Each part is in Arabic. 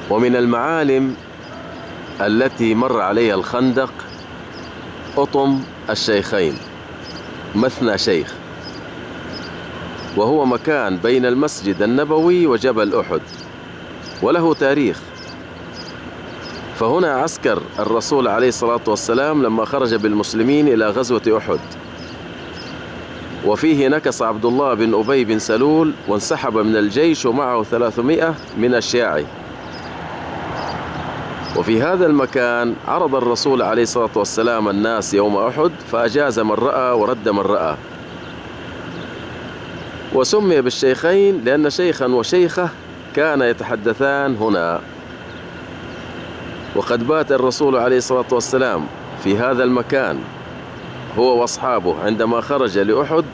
ومن المعالم التي مر عليها الخندق أطم الشيخين، مثنى شيخ، وهو مكان بين المسجد النبوي وجبل أحد، وله تاريخ. فهنا عسكر الرسول عليه الصلاة والسلام لما خرج بالمسلمين إلى غزوة أحد، وفيه نكص عبد الله بن أبي بن سلول وانسحب من الجيش ومعه 300 من الشيعي. وفي هذا المكان عرض الرسول عليه الصلاة والسلام الناس يوم أحد، فأجاز من رأى ورد من رأى، وسمي بالشيخين لأن شيخا وشيخة كان يتحدثان هنا. وقد بات الرسول عليه الصلاة والسلام في هذا المكان هو وأصحابه عندما خرج لأحد،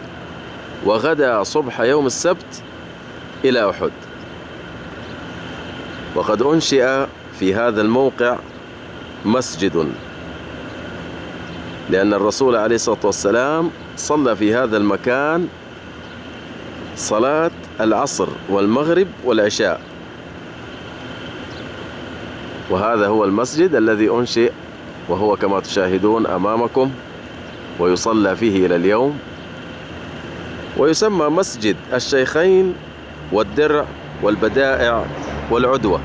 وغدا صبح يوم السبت إلى أحد. وقد أنشئ في هذا الموقع مسجد، لأن الرسول عليه الصلاة والسلام صلى في هذا المكان صلاة العصر والمغرب والعشاء، وهذا هو المسجد الذي أنشئ، وهو كما تشاهدون أمامكم، ويصلى فيه إلى اليوم، ويسمى مسجد الشيخين والدرع والبدائع والعدوة.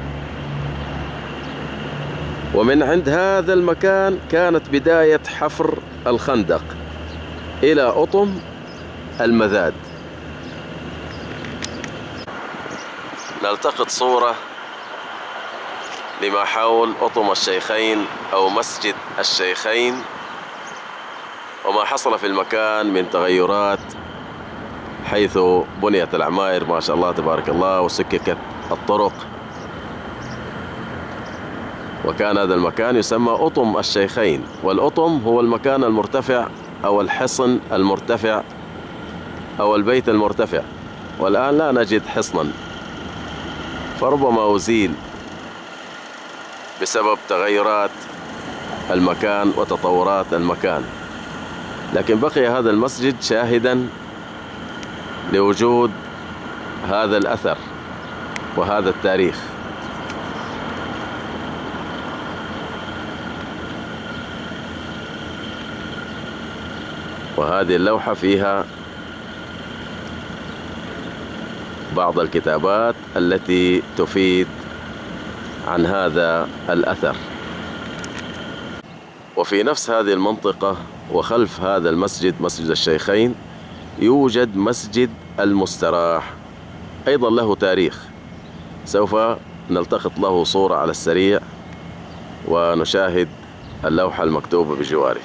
ومن عند هذا المكان كانت بداية حفر الخندق إلى أطم المذاد. نلتقط صورة لما حول أطم الشيخين أو مسجد الشيخين، وما حصل في المكان من تغيرات، حيث بنيت العماير ما شاء الله تبارك الله، وسككت الطرق، وكان هذا المكان يسمى أطم الشيخين. والأطم هو المكان المرتفع أو الحصن المرتفع أو البيت المرتفع، والآن لا نجد حصنا، فربما أزيل بسبب تغيرات المكان وتطورات المكان، لكن بقي هذا المسجد شاهدا لوجود هذا الأثر وهذا التاريخ. وهذه اللوحة فيها بعض الكتابات التي تفيد عن هذا الأثر. وفي نفس هذه المنطقة وخلف هذا المسجد، مسجد الشيخين، يوجد مسجد المستراح، أيضا له تاريخ، سوف نلتقط له صورة على السريع ونشاهد اللوحة المكتوبة بجواره.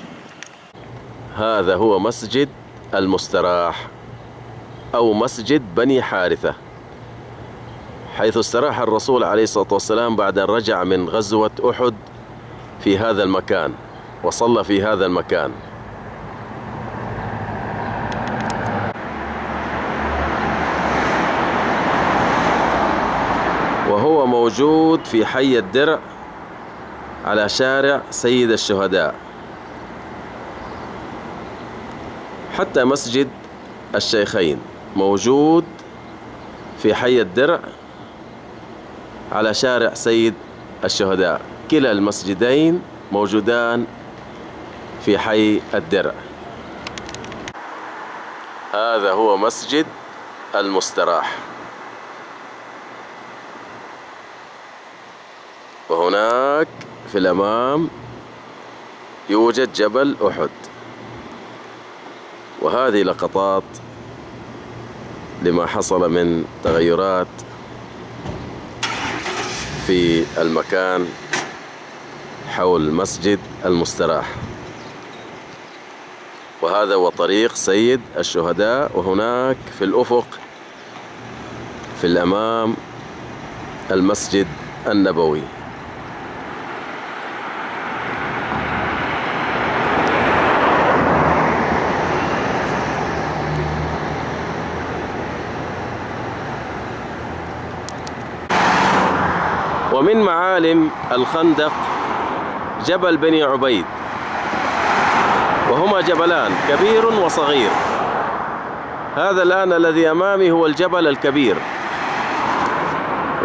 هذا هو مسجد المستراح أو مسجد بني حارثة، حيث استراح الرسول عليه الصلاة والسلام بعد أن رجع من غزوة أحد في هذا المكان، وصلى في هذا المكان. وهو موجود في حي الدرع على شارع سيد الشهداء. حتى مسجد الشيخين موجود في حي الدرع على شارع سيد الشهداء، كلا المسجدين موجودان في حي الدرع. هذا هو مسجد المستراح. وهناك في الأمام يوجد جبل أحد. وهذه لقطات لما حصل من تغيرات في المكان حول مسجد المستراح. وهذا هو طريق سيد الشهداء، وهناك في الأفق في الأمام المسجد النبوي. ومن معالم الخندق جبل بني عبيد، وهما جبلان كبير وصغير. هذا الآن الذي أمامي هو الجبل الكبير،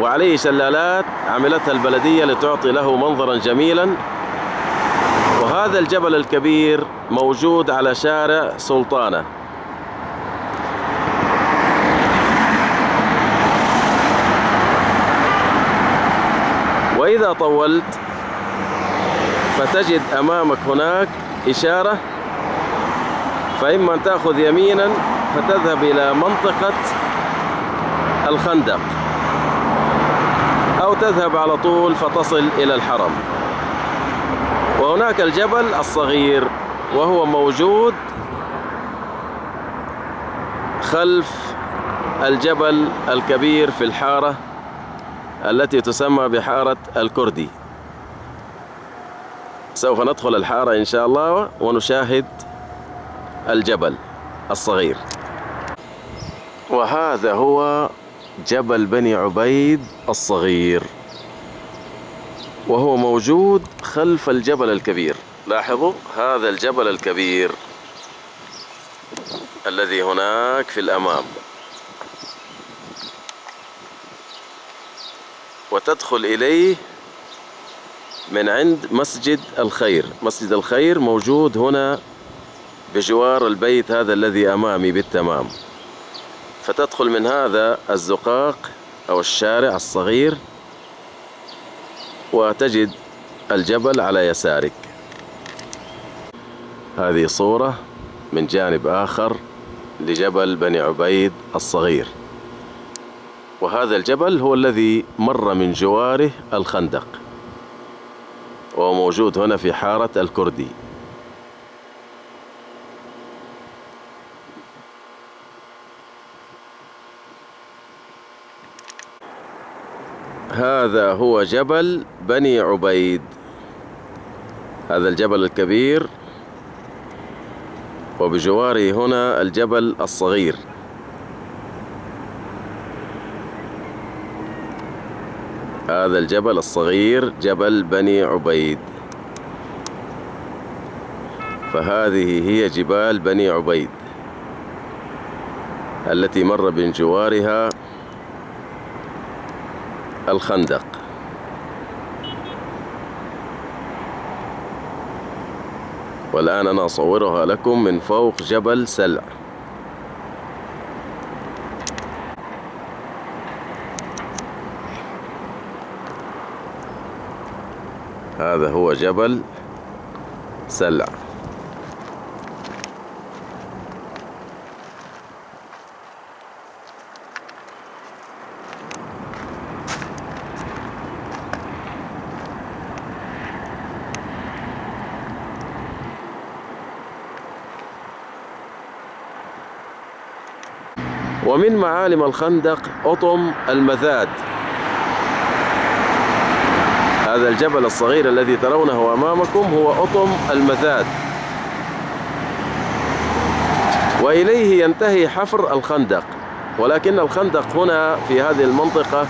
وعليه شلالات عملتها البلدية لتعطي له منظرا جميلا. وهذا الجبل الكبير موجود على شارع سلطانة. وإذا طولت فتجد أمامك هناك إشارة، فإما أن تأخذ يمينا فتذهب إلى منطقة الخندق، أو تذهب على طول فتصل إلى الحرم. وهناك الجبل الصغير وهو موجود خلف الجبل الكبير في الحارة التي تسمى بحارة الكردي. سوف ندخل الحارة إن شاء الله ونشاهد الجبل الصغير. وهذا هو جبل بني عبيد الصغير، وهو موجود خلف الجبل الكبير. لاحظوا هذا الجبل الكبير الذي هناك في الأمام، وتدخل إليه من عند مسجد الخير. مسجد الخير موجود هنا بجوار البيت هذا الذي أمامي بالتمام. فتدخل من هذا الزقاق أو الشارع الصغير وتجد الجبل على يسارك. هذه صورة من جانب آخر لجبل بني عبيد الصغير. وهذا الجبل هو الذي مر من جواره الخندق، وهو موجود هنا في حارة الكردي. هذا هو جبل بني عبيد، هذا الجبل الكبير، وبجواره هنا الجبل الصغير. هذا الجبل الصغير جبل بني عبيد. فهذه هي جبال بني عبيد التي مر من جوارها الخندق. والآن أنا أصورها لكم من فوق جبل سلع. هذا هو جبل سلع. ومن معالم الخندق أطم المذاد. هذا الجبل الصغير الذي ترونه أمامكم هو أطم المذاد، وإليه ينتهي حفر الخندق. ولكن الخندق هنا في هذه المنطقة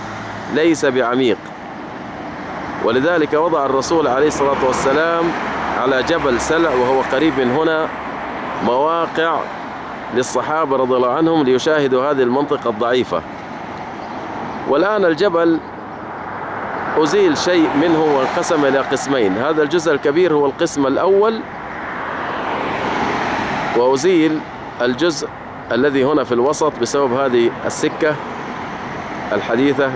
ليس بعميق، ولذلك وضع الرسول عليه الصلاة والسلام على جبل سلع وهو قريب من هنا مواقع للصحابة رضي الله عنهم ليشاهدوا هذه المنطقة الضعيفة. والآن الجبل أزيل شيء منه وانقسم إلى قسمين. هذا الجزء الكبير هو القسم الأول، وأزيل الجزء الذي هنا في الوسط بسبب هذه السكة الحديثة.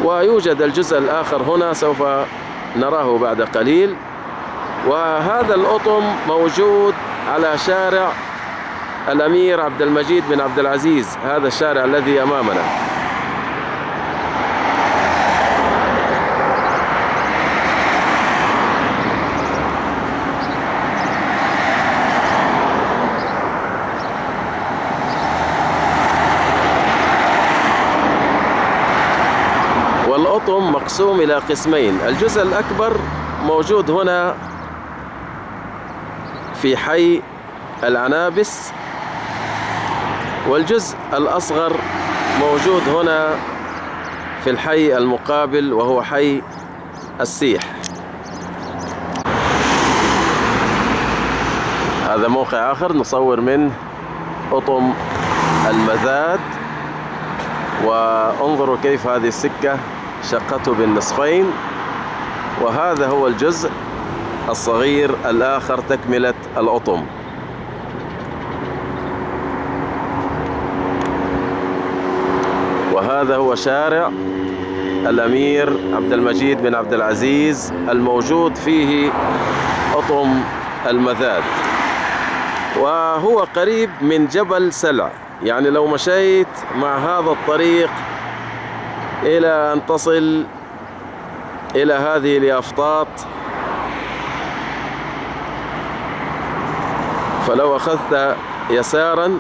ويوجد الجزء الآخر هنا سوف نراه بعد قليل. وهذا الأطم موجود على شارع الأمير عبد المجيد بن عبد العزيز، هذا الشارع الذي أمامنا. والأطم مقسوم إلى قسمين. الجزء الأكبر موجود هنا في حي العنابس، والجزء الأصغر موجود هنا في الحي المقابل وهو حي السيح. هذا موقع آخر نصور منه أطم المذاد وانظروا كيف هذه السكة شقته بالنصفين، وهذا هو الجزء الصغير الآخر تكملة الأطم. وهذا هو شارع الأمير عبد المجيد بن عبد العزيز الموجود فيه أطم المذاد، وهو قريب من جبل سلع. يعني لو مشيت مع هذا الطريق إلى أن تصل إلى هذه اليافطات، فلو أخذت يسارا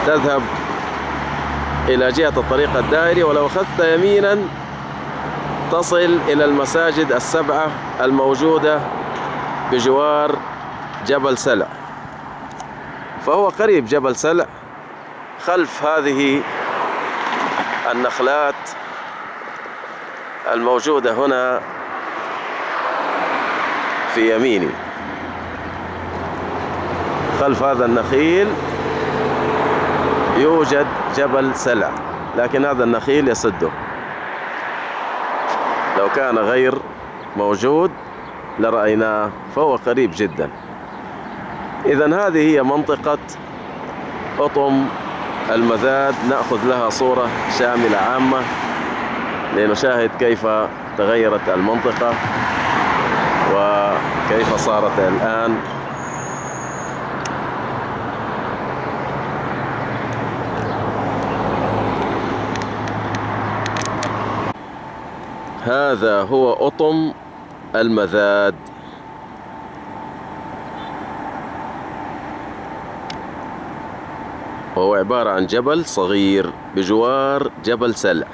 تذهب إلى جهة الطريق الدائري، ولو أخذت يمينا تصل إلى المساجد السبعة الموجودة بجوار جبل سلع. فهو قريب جبل سلع، خلف هذه النخلات الموجودة هنا في يميني. خلف هذا النخيل يوجد جبل سلع، لكن هذا النخيل يسده. لو كان غير موجود لرأيناه، فهو قريب جدا. إذن هذه هي منطقة أطم المذاد. نأخذ لها صورة شاملة عامة لنشاهد كيف تغيرت المنطقة وكيف صارت الآن. هذا هو أطم المذاد. وهو عبارة عن جبل صغير بجوار جبل سلع.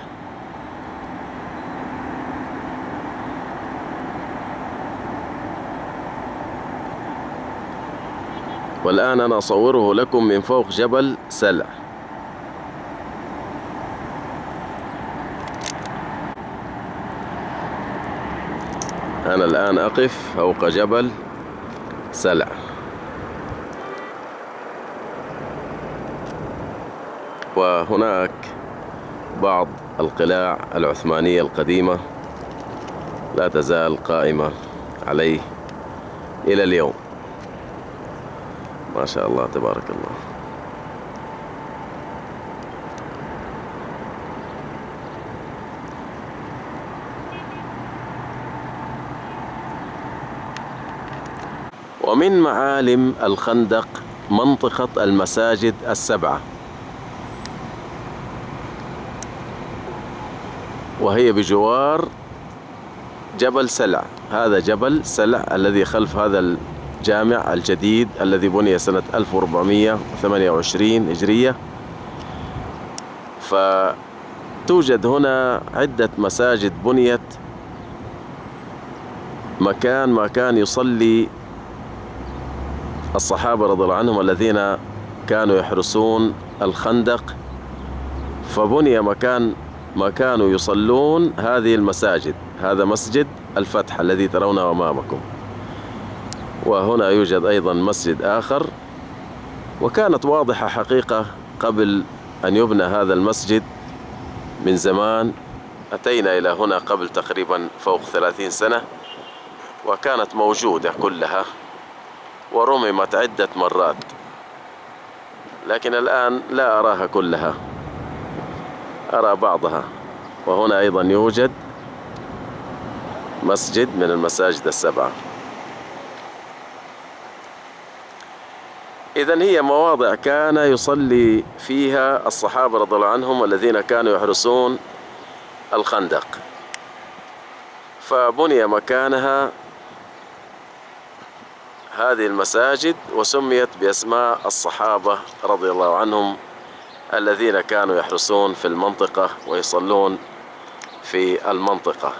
والآن أنا أصوره لكم من فوق جبل سلع. أنا الآن أقف فوق جبل سلع. وهناك بعض القلاع العثمانية القديمة لا تزال قائمة عليه إلى اليوم. ما شاء الله تبارك الله. ومن معالم الخندق منطقة المساجد السبعة، وهي بجوار جبل سلع. هذا جبل سلع الذي خلف هذا الجامع الجديد الذي بني سنة 1428 هجرية. فتوجد هنا عدة مساجد بنيت مكان ما كان يصلي الصحابة رضي الله عنهم الذين كانوا يحرسون الخندق، فبني مكان ما كانوا يصلون هذه المساجد. هذا مسجد الفتح الذي ترونه أمامكم، وهنا يوجد أيضا مسجد آخر. وكانت واضحة حقيقة قبل أن يبنى هذا المسجد من زمان. أتينا إلى هنا قبل تقريبا فوق 30 سنة، وكانت موجودة كلها ورممت عدة مرات، لكن الآن لا أراها كلها، أرى بعضها. وهنا أيضا يوجد مسجد من المساجد السبعة. إذن هي مواضع كان يصلي فيها الصحابة رضي الله عنهم الذين كانوا يحرسون الخندق، فبني مكانها هذه المساجد وسميت بأسماء الصحابة رضي الله عنهم الذين كانوا يحرسون في المنطقة ويصلون في المنطقة.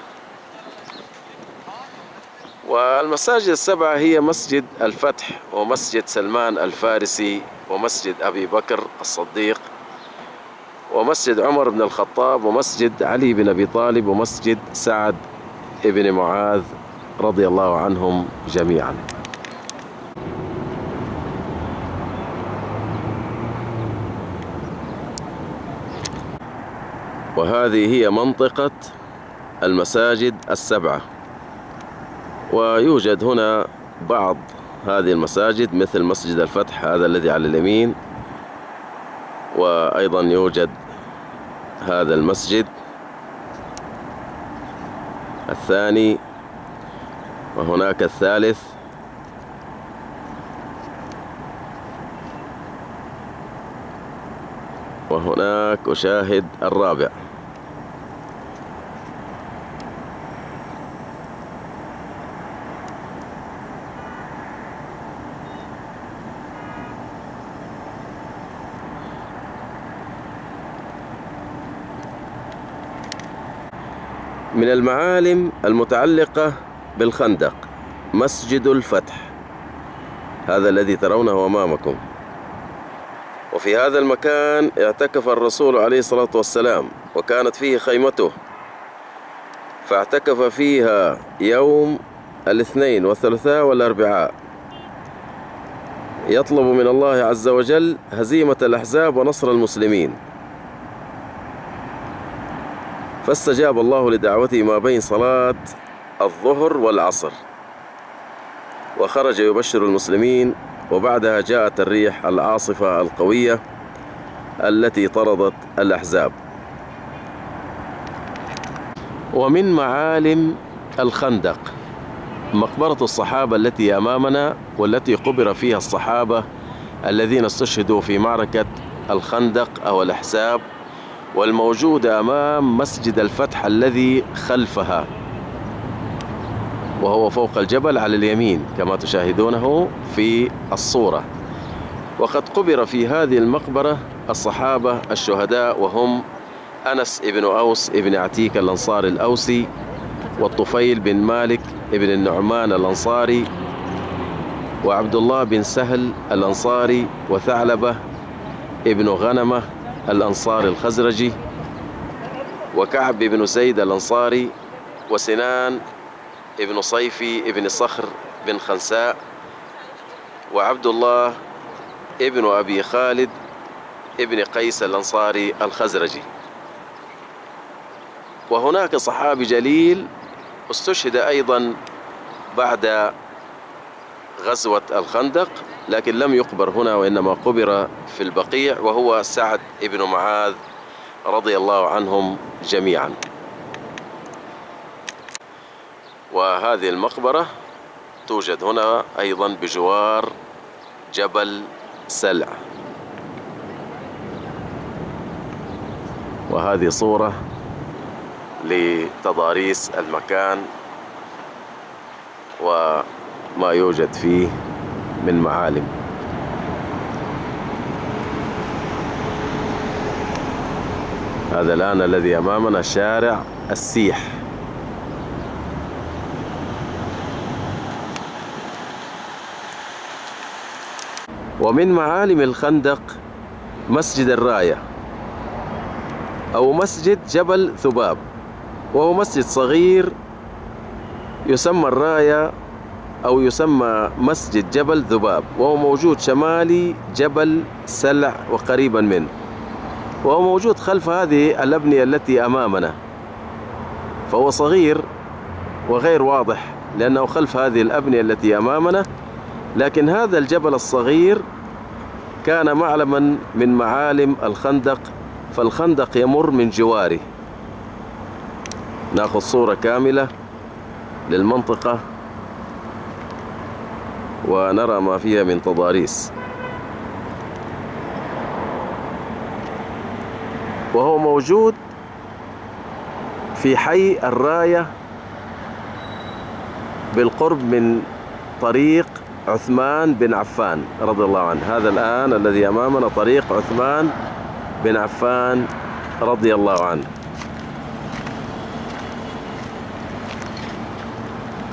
والمساجد السبعة هي مسجد الفتح، ومسجد سلمان الفارسي، ومسجد أبي بكر الصديق، ومسجد عمر بن الخطاب، ومسجد علي بن أبي طالب، ومسجد سعد بن معاذ رضي الله عنهم جميعا. وهذه هي منطقة المساجد السبعة. ويوجد هنا بعض هذه المساجد مثل مسجد الفتح هذا الذي على اليمين، وأيضا يوجد هذا المسجد الثاني، وهناك الثالث، وهناك أشاهد الرابع. من المعالم المتعلقة بالخندق مسجد الفتح هذا الذي ترونه أمامكم. وفي هذا المكان اعتكف الرسول عليه الصلاة والسلام، وكانت فيه خيمته، فاعتكف فيها يوم الاثنين والثلاثاء والأربعاء يطلب من الله عز وجل هزيمة الأحزاب ونصر المسلمين، فاستجاب الله لدعوته ما بين صلاة الظهر والعصر، وخرج يبشر المسلمين، وبعدها جاءت الريح العاصفة القوية التي طردت الأحزاب. ومن معالم الخندق مقبرة الصحابة التي أمامنا، والتي قبر فيها الصحابة الذين استشهدوا في معركة الخندق أو الأحزاب، والموجودة أمام مسجد الفتح الذي خلفها، وهو فوق الجبل على اليمين كما تشاهدونه في الصورة. وقد قبر في هذه المقبرة الصحابة الشهداء، وهم أنس بن أوس بن عتيك الأنصاري الأوسي، والطفيل بن مالك بن النعمان الأنصاري، وعبد الله بن سهل الأنصاري، وثعلبة ابن غنمة الأنصاري الخزرجي، وكعب بن زيد الأنصاري، وسنان ابن صيفي ابن صخر بن خنساء، وعبد الله ابن أبي خالد ابن قيس الأنصاري الخزرجي. وهناك صحابي جليل استشهد أيضا بعد غزوة الخندق، لكن لم يقبر هنا وإنما قبر في البقيع، وهو سعد ابن معاذ رضي الله عنهم جميعا. وهذه المقبرة توجد هنا أيضا بجوار جبل سلع. وهذه صورة لتضاريس المكان وما يوجد فيه من معالم. هذا الآن الذي أمامنا شارع السيح. ومن معالم الخندق مسجد الراية أو مسجد جبل ثباب، وهو مسجد صغير يسمى الراية أو يسمى مسجد جبل ذباب، وهو موجود شمالي جبل سلع وقريبا منه، وهو موجود خلف هذه الأبنية التي أمامنا، فهو صغير وغير واضح لأنه خلف هذه الأبنية التي أمامنا، لكن هذا الجبل الصغير كان معلما من معالم الخندق، فالخندق يمر من جواره. ناخذ صورة كاملة للمنطقة ونرى ما فيها من تضاريس. وهو موجود في حي الراية بالقرب من طريق عثمان بن عفان رضي الله عنه. هذا الآن الذي أمامنا طريق عثمان بن عفان رضي الله عنه.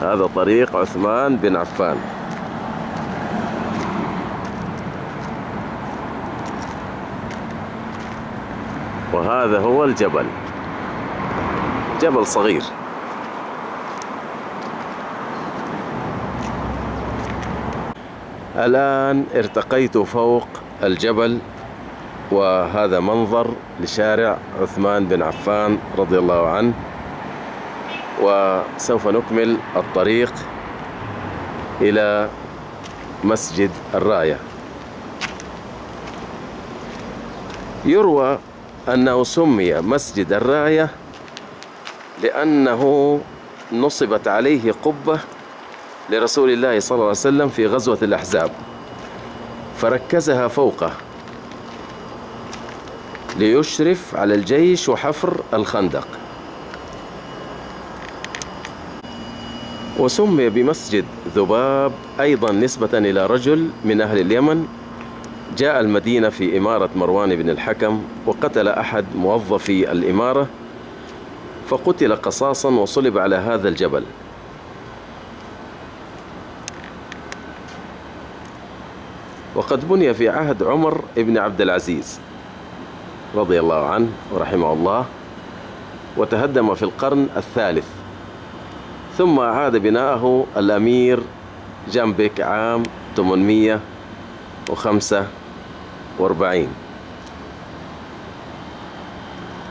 هذا طريق عثمان بن عفان. وهذا هو الجبل، جبل صغير. الآن ارتقيت فوق الجبل وهذا منظر لشارع عثمان بن عفان رضي الله عنه. وسوف نكمل الطريق إلى مسجد الراية. يروى أنه سمي مسجد الراية لأنه نصبت عليه قبة لرسول الله صلى الله عليه وسلم في غزوة الأحزاب، فركزها فوقه ليشرف على الجيش وحفر الخندق. وسمي بمسجد ذباب أيضا نسبة إلى رجل من أهل اليمن جاء المدينة في إمارة مروان بن الحكم وقتل أحد موظفي الإمارة، فقتل قصاصا وصلب على هذا الجبل. وقد بني في عهد عمر بن عبد العزيز رضي الله عنه ورحمه الله، وتهدم في القرن الثالث، ثم أعاد بناءه الأمير جنبك عام 845.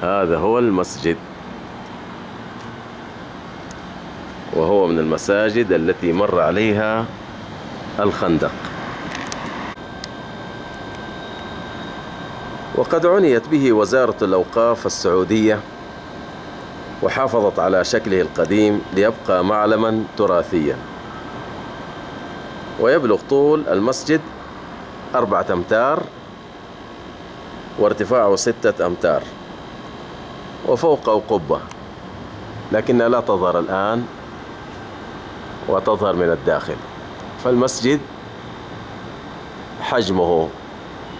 هذا هو المسجد، وهو من المساجد التي مر عليها الخندق. وقد عنيت به وزارة الأوقاف السعودية وحافظت على شكله القديم ليبقى معلما تراثيا. ويبلغ طول المسجد 4 أمتار وارتفاعه 6 أمتار، وفوقه قبة لكنها لا تظهر الآن وتظهر من الداخل. فالمسجد حجمه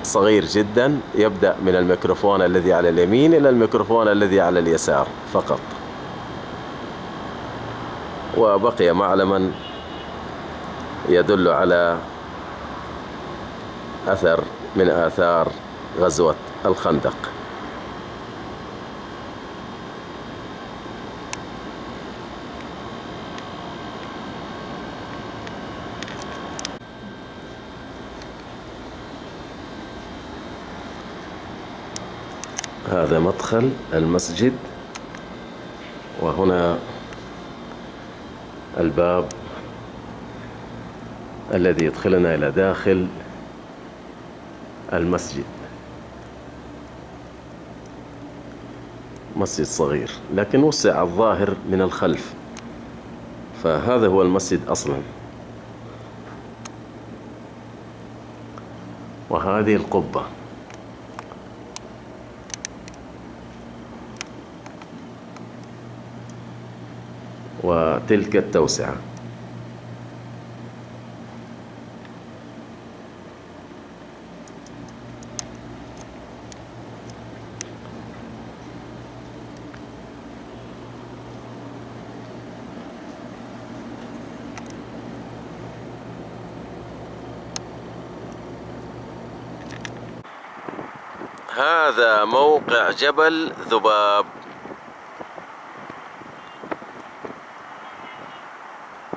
صغير جدا، يبدأ من الميكروفون الذي على اليمين إلى الميكروفون الذي على اليسار فقط، وبقي معلما يدل على أثر من آثار غزوة الخندق. هذا مدخل المسجد، وهنا الباب الذي يدخلنا إلى داخل المسجد. مسجد صغير لكن وسع الظاهر من الخلف، فهذا هو المسجد أصلا. وهذه القبة، وتلك التوسعة. هذا موقع جبل ذباب،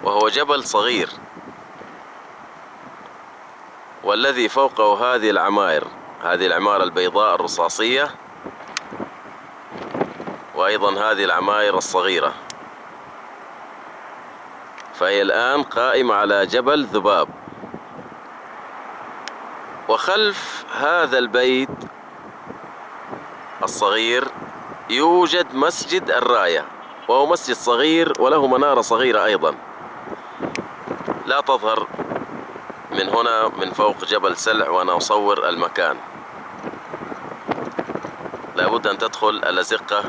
وهو جبل صغير، والذي فوقه هذه العماير، هذه العمارة البيضاء الرصاصية، وأيضا هذه العماير الصغيرة، فهي الآن قائمة على جبل ذباب. وخلف هذا البيت الصغير يوجد مسجد الراية، وهو مسجد صغير وله منارة صغيرة أيضا لا تظهر من هنا من فوق جبل سلع وأنا أصور المكان. لابد أن تدخل الأزقة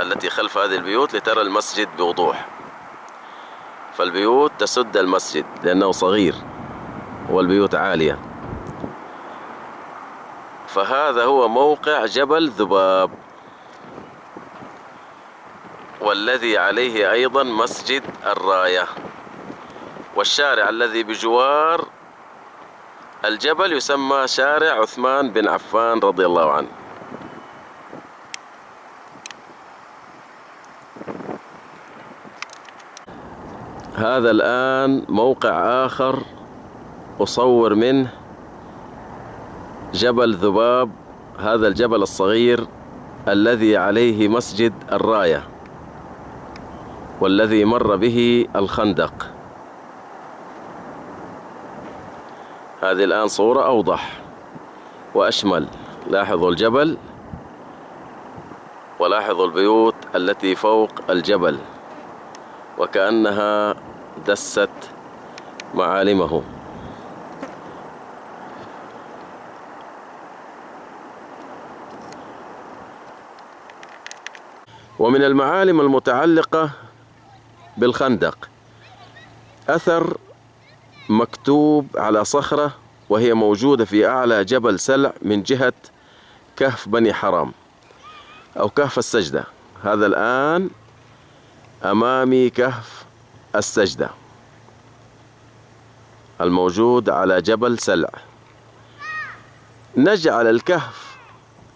التي خلف هذه البيوت لترى المسجد بوضوح، فالبيوت تسد المسجد لأنه صغير والبيوت عالية. فهذا هو موقع جبل ذباب، والذي عليه أيضا مسجد الراية. والشارع الذي بجوار الجبل يسمى شارع عثمان بن عفان رضي الله عنه. هذا الآن موقع آخر أصور منه جبل ذباب. هذا الجبل الصغير الذي عليه مسجد الراية والذي مر به الخندق. هذه الآن صورة أوضح وأشمل. لاحظوا الجبل ولاحظوا البيوت التي فوق الجبل وكأنها دست معالمه. ومن المعالم المتعلقة بالخندق أثر مكتوب على صخرة وهي موجودة في أعلى جبل سلع من جهة كهف بني حرام أو كهف السجدة. هذا الآن أمامي كهف السجدة الموجود على جبل سلع. نجعل الكهف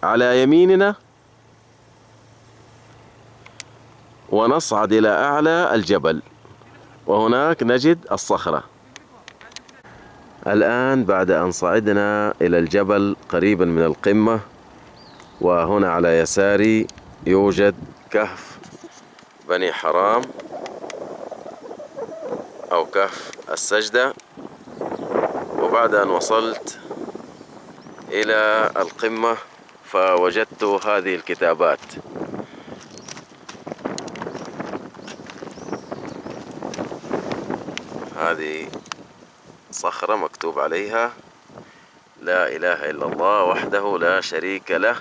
على يميننا ونصعد إلى أعلى الجبل وهناك نجد الصخرة. الآن بعد أن صعدنا إلى الجبل قريبا من القمة، وهنا على يساري يوجد كهف بني حرام أو كهف السجدة. وبعد أن وصلت إلى القمة فوجدت هذه الكتابات. هذه صخرة مكتوب عليها لا إله إلا الله وحده لا شريك له.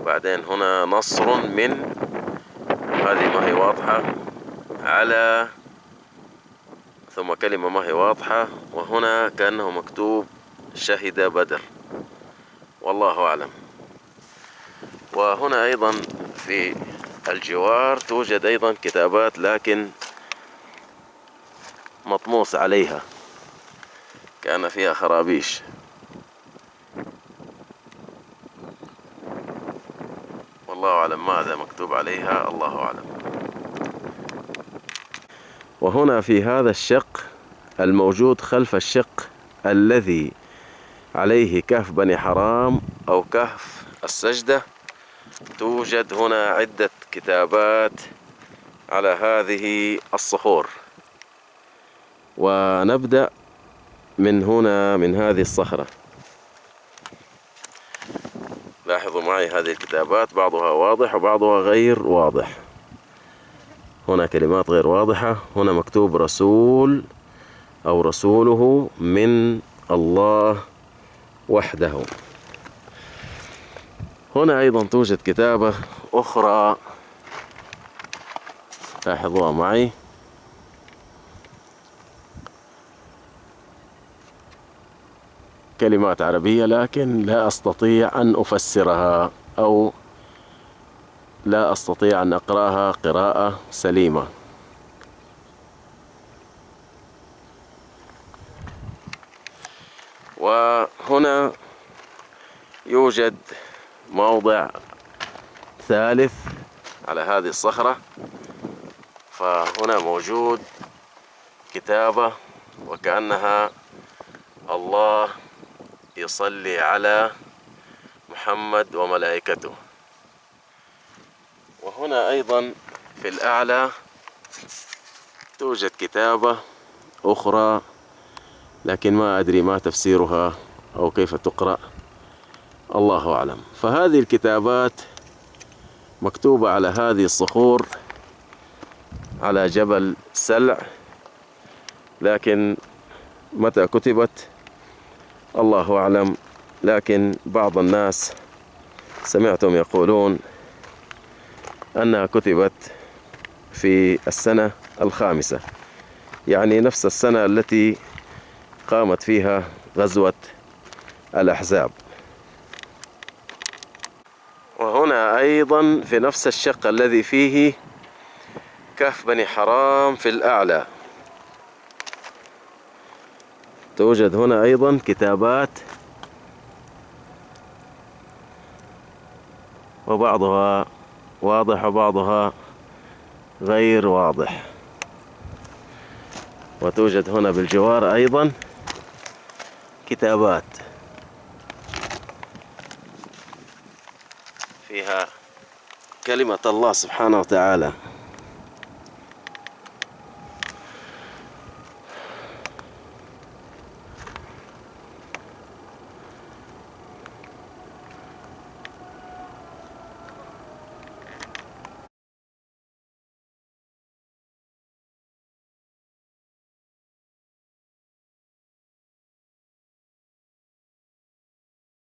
بعدين هنا نصر من، هذه ما هي واضحة، على، ثم كلمة ما هي واضحة، وهنا كأنه مكتوب شهد بدر، والله أعلم. وهنا أيضا في الجوار توجد أيضا كتابات لكن مطموس عليها، كان فيها خرابيش. والله أعلم ماذا مكتوب عليها، الله أعلم. وهنا في هذا الشق الموجود خلف الشق الذي عليه كهف بني حرام أو كهف السجدة توجد هنا عدة كتابات على هذه الصخور. ونبدأ من هنا من هذه الصخرة. لاحظوا معي هذه الكتابات، بعضها واضح وبعضها غير واضح. هنا كلمات غير واضحة، هنا مكتوب رسول أو رسوله من الله وحده. هنا أيضا توجد كتابة أخرى، لاحظوها معي، كلمات عربية لكن لا أستطيع أن أفسرها أو لا أستطيع أن أقرأها قراءة سليمة. وهنا يوجد موضع ثالث على هذه الصخرة، فهنا موجود كتابة وكأنها الله يصلي على محمد وملائكته. وهنا أيضا في الأعلى توجد كتابة أخرى لكن ما أدري ما تفسيرها أو كيف تقرأ، الله أعلم. فهذه الكتابات مكتوبة على هذه الصخور على جبل سلع، لكن متى كتبت الله أعلم. لكن بعض الناس سمعتم يقولون أنها كتبت في السنة الخامسة، يعني نفس السنة التي قامت فيها غزوة الأحزاب. وهنا أيضا في نفس الشق الذي فيه كهف بني حرام في الأعلى توجد هنا أيضا كتابات، وبعضها واضح وبعضها غير واضح. وتوجد هنا بالجوار أيضا كتابات. كلمة الله سبحانه وتعالى.